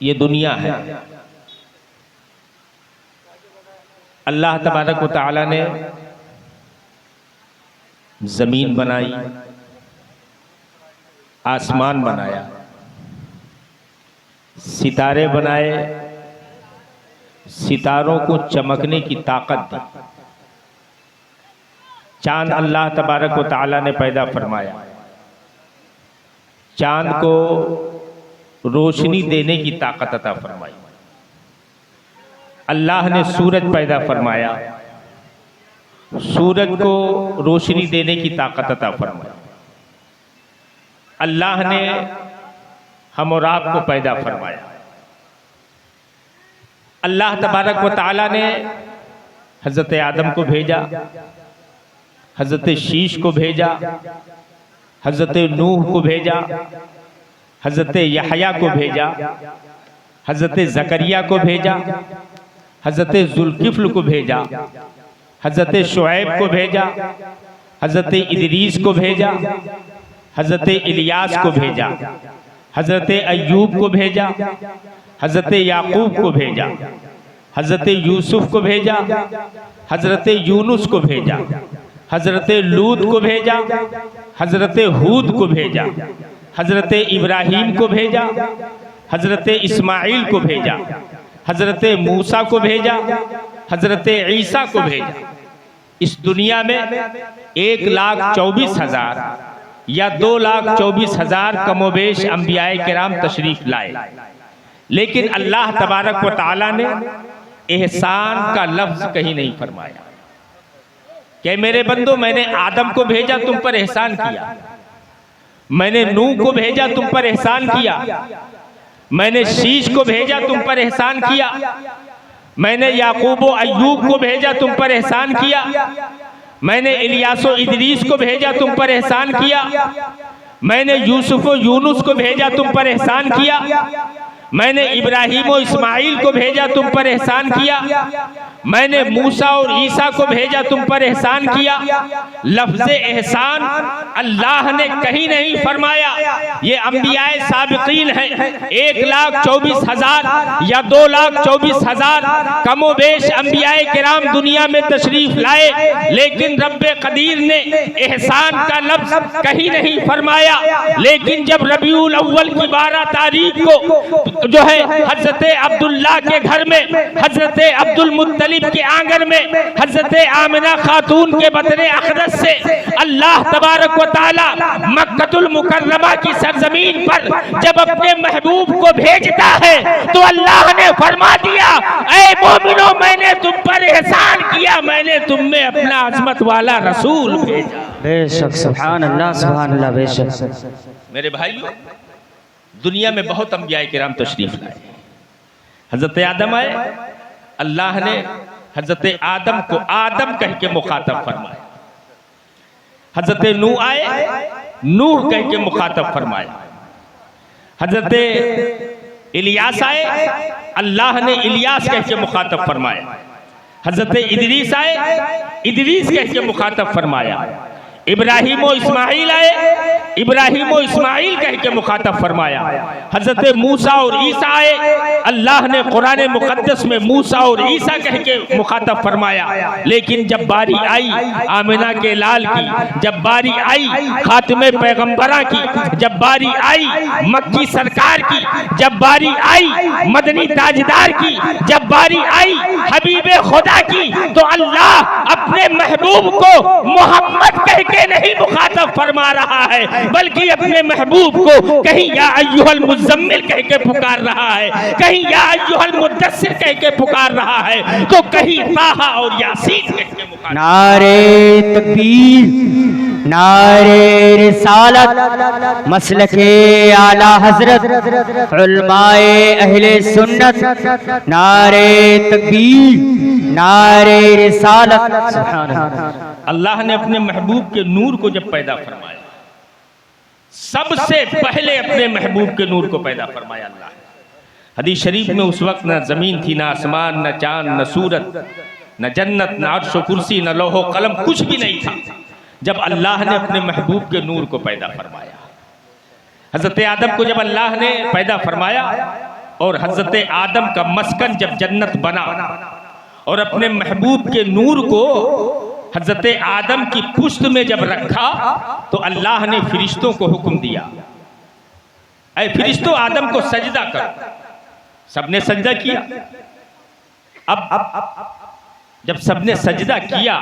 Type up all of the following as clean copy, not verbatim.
ये दुनिया है। अल्लाह तबारक व तआला ने जमीन बनाई, आसमान बनाया, सितारे बनाए, सितारों को चमकने की ताकत दी। चांद अल्लाह तबारक व तआला ने पैदा फरमाया, चांद को रोशनी देने की ताकत अता फरमाई। अल्लाह ने सूरज पैदा फरमाया, सूरज को रोशनी देने की ताकत अता फरमाई। अल्लाह ने हम और आपको पैदा फरमाया। अल्लाह तबारक व तआला ने हज़रत आदम को भेजा, हज़रत शीश को भेजा, हज़रत नूह को भेजा, हज़रत यहया को भेजा, हज़रत ज़करिया को भेजा, हज़रत जुल्किफ्ल को भेजा, हज़रत शुएब को भेजा, हज़रत इदरीस को भेजा, हज़रत इलियास को भेजा, हज़रत अय्यूब को भेजा, हज़रत याकूब को भेजा, हज़रत यूसुफ को भेजा, हज़रत यूनुस को भेजा, हज़रत लूत को भेजा, हज़रत हूद को भेजा, हज़रत इब्राहीम को भेजा, हज़रत इस्माइल को भेजा, हज़रत मूसा को भेजा, हज़रत ईसा को भेजा। इस दुनिया में 1,24,000 या 2,24,000 कमोबेश अंबियाए किराम तशरीफ लाए, लेकिन अल्लाह तबारक व तआला ने एहसान का लफ्ज कहीं नहीं फरमाया कि मेरे बंदो मैंने आदम को भेजा तुम पर एहसान किया, मैंने नूह को भेजा तुम पर एहसान किया, मैंने शीश को भेजा तुम पर एहसान किया, मैंने याकूब व अय्यूब को भेजा तुम पर एहसान किया, मैंने इलियास व इदरीस को भेजा तुम पर एहसान किया, मैंने यूसुफ व यूनुस को भेजा तुम पर एहसान किया, मैंने इब्राहीम और इस्माइल को भेजा तुम पर एहसान किया, मैंने मूसा और ईसा को भेजा तुम पर एहसान किया। लफ्ज़ एहसान अल्लाह ने कहीं नहीं फरमाया। ये अंबियाए साबिकीन हैं, 1,24,000 या 2,24,000 कमोबेश अंबियाए किराम दुनिया में तशरीफ लाए, लेकिन रब्बे कदीर ने एहसान का लफ्ज़ कहीं नहीं फरमाया। लेकिन जब रबीउल अव्वल की 12 तारीख को जो है हजरत अब्दुल्ला के घर में, हजरत अब्दुल मुत्तलिब के आंगन में, हजरत आमिना खातून के बतने अखदस से अल्लाह तबारक व तआला मक्कतुल मुकर्रमा की सरजमीन पर जब अपने महबूब को भेजता है तो अल्लाह ने फरमा दिया, ऐ मोमिनो मैंने तुम पर एहसान किया, मैंने तुम में अपना अजमत वाला रसूल भेजा। बेशक सुभान अल्लाह सुभान अल्लाह। बेशक मेरे भाइयों, दुनिया में बहुत अंबियाए किराम तशरीफ लाए। हजरत आदम आए, अल्लाह ने हजरत आदम को आदम कह के मुखातब फरमाया। हजरत नूह आए, नूह कह के मुखातब फरमाया। हजरत इलियास आए, अल्लाह ने इलियास कह के मुखातब फरमाया। हजरत इदरीस आए, इदरीस कह के मुखातब फरमाया। इब्राहीम और इस्माइल आए, इब्राहीम और इस्माइल कह के मुखातब फरमाया। हजरत मूसा और ईसा आए, अल्लाह ने कुरान मुकद्दस में मूसा और ईसा कह के मुखातब फरमाया। लेकिन जब बारी आई आमिना के लाल की, जब बारी आई खातिमे पैगंबरा की, जब बारी आई मक्की सरकार की, जब बारी आई मदनी ताजदार की, जब बारी आई हबीबे खुदा की, तो अल्लाह अपने महबूब को मोहम्मद कह के नहीं मुखातब फरमा रहा है, बल्कि अपने महबूब को कहीं या अय्युहल मुज़म्मिल कह के पुकार रहा है, कहीं या अय्युहल मुद्दस्सिर कह के पुकार रहा है, तो कहीं ताहा और यासीन कह के पुकार। नारे तकबीर, नारे रिसालत, मसलके आला हजरत, उलमाए अहले सुन्नत, नारे तकबीर, नारे रिसालत। सुभान अल्लाह। अल्लाह ने अपने महबूब के नूर को जब पैदा फरमाया, सबसे पहले अपने महबूब के नूर को पैदा फरमाया अल्लाह। हदीस शरीफ में उस वक्त न जमीन थी, न आसमान, न चांद, न सूरत, न जन्नत, न अर्श व कुर्सी, न लोहो कलम, कुछ भी नहीं था जब अल्लाह ने अपने महबूब के नूर को पैदा फरमाया। हजरत आदम को जब अल्लाह ने पैदा फरमाया और हजरत आदम का मस्कन जब जन्नत बना और अपने महबूब के नूर को हजरत आदम की पुश्त में जब रखा तो अल्लाह ने फरिश्तों को हुक्म दिया, ऐ फरिश्तों आदम को सजदा करो। सबने सजदा किया। अब जब सबने सजदा किया,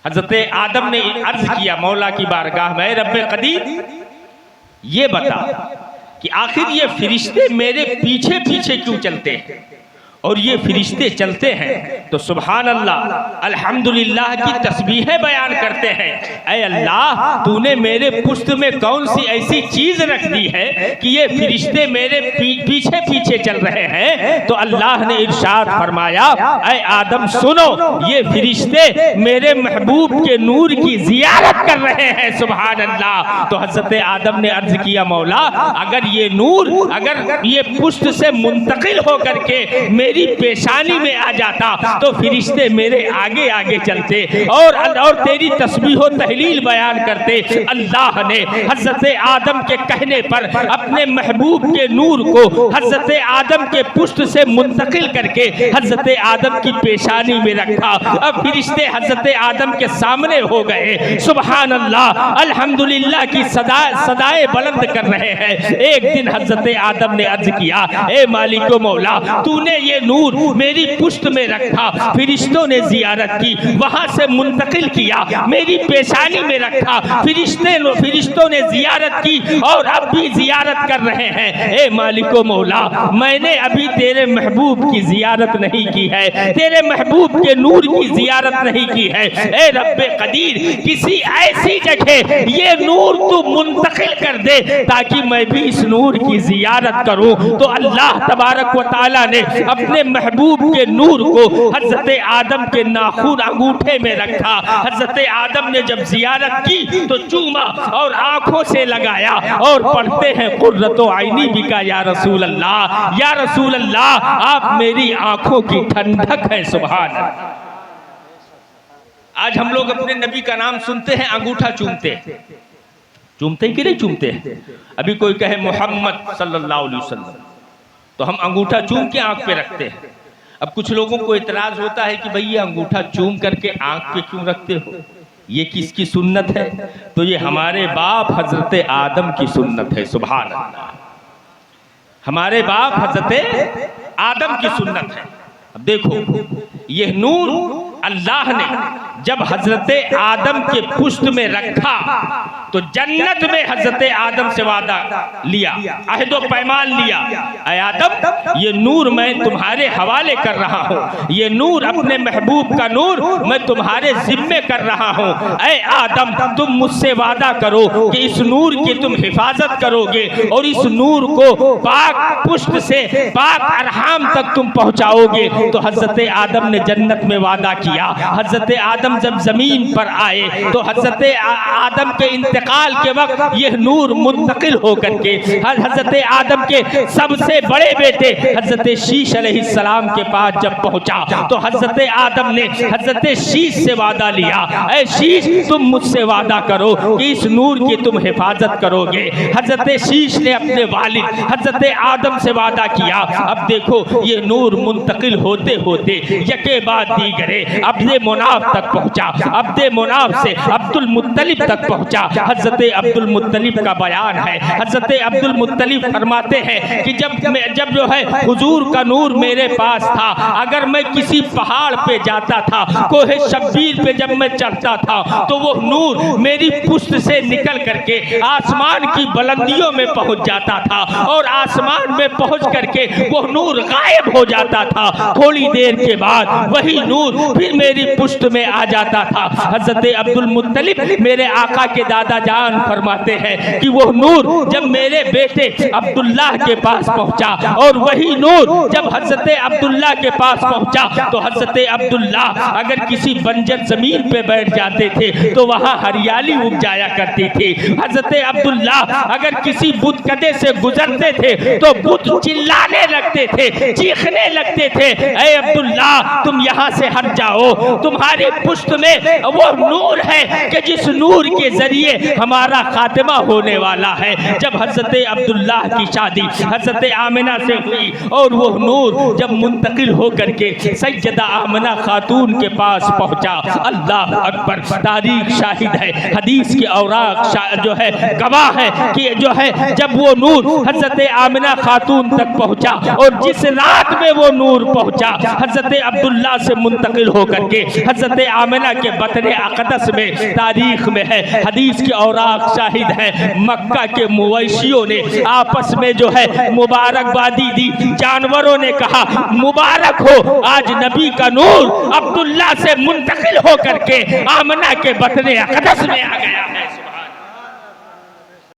हजरत आदम ने अर्ज किया मौला की बारगाह में, रब्बे कदीर ये बता कि आखिर ये फरिश्ते मेरे पीछे पीछे क्यों चलते हैं? और ये फरिश्ते चलते हैं तो सुभान अल्लाह अल्हम्दुलिल्लाह की तस्बीहें बयान करते हैं। ऐ अल्लाह, तूने मेरे पुश्त में कौन सी ऐसी चीज रख दी है कि ये फरिश्ते मेरे पीछे पीछे चल रहे हैं? तो अल्लाह ने इरशाद फरमाया, ऐ आदम सुनो, ये फरिश्ते मेरे महबूब के नूर की जियारत कर रहे हैं। सुभान अल्लाह। तो हजरत आदम ने अर्ज किया, मौला अगर ये नूर अगर ये पुश्त से मुंतकिल होकर के मेरी पेशानी में आ जाता तो फरिश्ते मेरे आगे आगे चलते और तेरी तस्बीह व तहलील बयान करते। अल्लाह ने हजरत आदम के कहने पर अपने महबूब के नूर को हजरत आदम के पुश्त से मुंतकिल करके हजरत आदम की पेशानी में रखा। अब फरिश्ते हजरत आदम के सामने हो गए। सुभान अल्लाह, अल्हम्दुलिल्लाह की सदाएं बुलंद कर रहे हैं। एक दिन हजरत आदम ने अर्ज किया, ए मालिको मौला, तूने ये नूर मेरी पुश्त में रखा, फरिश्तों ने जियारत की, वहां से मुंतकिल किया, मेरी पेशानी में रखा, फरिश्तों ने जियारत की और अब भी जियारत कर रहे हैं। ए मालिको मौला, मैंने अभी तेरे महबूब की जियारत नहीं की है, तेरे महबूब के नूर की जियारत नहीं की है। ए रब्बे कदीर, किसी ऐसी जगह ये नूर तू मुंतकिल कर दे ताकि मैं भी इस नूर की जियारत करूं। तो अल्लाह तबारक व तआला ने अपने महबूब के नूर को हजरत आदम के नाखून अंगूठे में रखा। हजरत आदम ने जब जियारत की तो चूमा और आंखों से लगाया और पढ़ते हैं, कुर्रतो आईनी बिका या रसूल अल्लाह, या रसूल अल्लाह, आप मेरी आंखों की ठंडक है। सुभान अल्लाह। आज हम लोग अपने नबी का नाम सुनते हैं, अंगूठा चूमते हैं। चूमते कि नहीं चूमते? अभी कोई कहे मोहम्मद सल्लल्लाहु अलैहि वसल्लम तो हम अंगूठा चूम के आंख पे रखते हैं। अब कुछ लोगों को इतराज होता है कि भाई ये अंगूठा चूम करके आंख पे क्यों रखते हो, ये किसकी सुन्नत है? तो ये हमारे बाप हजरत आदम की सुन्नत है। सुभान अल्लाह, हमारे बाप हजरत आदम की सुन्नत है। अब देखो, ये नूर अल्लाह ने जब हजरत आदम के पुश्त में रखा तो जन्नत में हजरत आदम से वादा लिया, अहदो पैमान लिया, ऐ आदम ये नूर मैं तुम्हारे हवाले कर रहा हूँ, ये नूर अपने महबूब का नूर मैं तुम्हारे जिम्मे कर रहा हूँ। ऐ आदम, तुम मुझसे वादा करो कि इस नूर की तुम हिफाजत करोगे और इस नूर को पाक पुश्त से पाक अरहाम तक तुम पहुँचाओगे। तो हजरत आदम ने जन्नत में वादा किया। हजरत आदम जब जमीन पर आए तो हजरत आदम के इंतकाल के वक्त यह नूर मुंतकिल होकर के हजरत आदम के सबसे बड़े बेटे हजरत शीश अलैहिस्सलाम के पास जब पहुंचा तो हजरत आदम ने हजरत शीश से वादा लिया, ऐ शीश तुम मुझसे वादा करो कि इस नूर की तुम हिफाजत करोगे। हजरत शीश ने अपने वालिद हजरत आदम से वादा किया। अब देखो, ये नूर मुंतकिल होते होते यके बाद दीगरे अब्दे मुनाफ तक पहुंचा, अब्दे मुनाफ से अब्दुल मुत्तलिब तक पहुंचा। हजरत अब्दुल मुत्तलिब का बयान है, हजरत अब्दुल मुत्तलिब फरमाते हैं कि जब जो है हुजूर का नूर मेरे पास था, अगर मैं किसी पहाड़ पे जाता था, कोहे शब्बीर पे जब मैं चढ़ता था तो वो नूर मेरी पुश्त से निकल करके आसमान की बुलंदियों में पहुंच जाता था और आसमान में पहुंच करके वो नूर गायब हो जाता था। थोड़ी देर के बाद वही नूर फिर मेरी पुश्त में आ जाता था। हजरत अब्दुल मुत्तलिब मेरे आका के दादा जान फरमाते हैं कि वो नूर जब मेरे बेटे अब्दुल्लाह के पास पहुंचा और वही नूर जब हजरत अब्दुल्लाह के पास पहुंचा तो हजरत अब्दुल्लाह अगर किसी बंजर जमीन पे बैठ जाते थे तो वहां हरियाली उग जाया करती थी। हजरत अब्दुल्लाह अगर किसी बुतकदे से गुजरते थे तो बुत चिल्लाने लगते थे, चीखने लगते थे, ऐ अब्दुल्लाह तुम यहाँ से हट जाओ, तुम्हारी पुश्त में वो नूर है कि जिस नूर के जरिए हमारा खात्मा होने वाला है। जब हजरत अब्दुल्लाह की शादी हजरत आमिना से हुई और वो नूर जब मुंतकिल होकर के सैयदा आमिना खातून के पास पहुंचा, अल्लाह अकबर, तारीख शाहिद है, हदीस की औराक जो है गवाह है कि जो है जब वो नूर हजरत आमिना खातून तक पहुंचा और जिस रात में वो नूर पहुंचा हजरत अब्दुल्ला से मुंतकिल होकर के हजरत आमिना के बतन अक़दस में, तारीख में है, हदीस की औराक शाहिद है, मक्का के मुवैशियों ने आपस में जो है मुबारकबादी दी। जानवरों ने कहा मुबारक हो, आज नबी का नूर अब्दुल्ला से मुंतकिल होकर के आमिना के बतन अक़दस में आ गया है।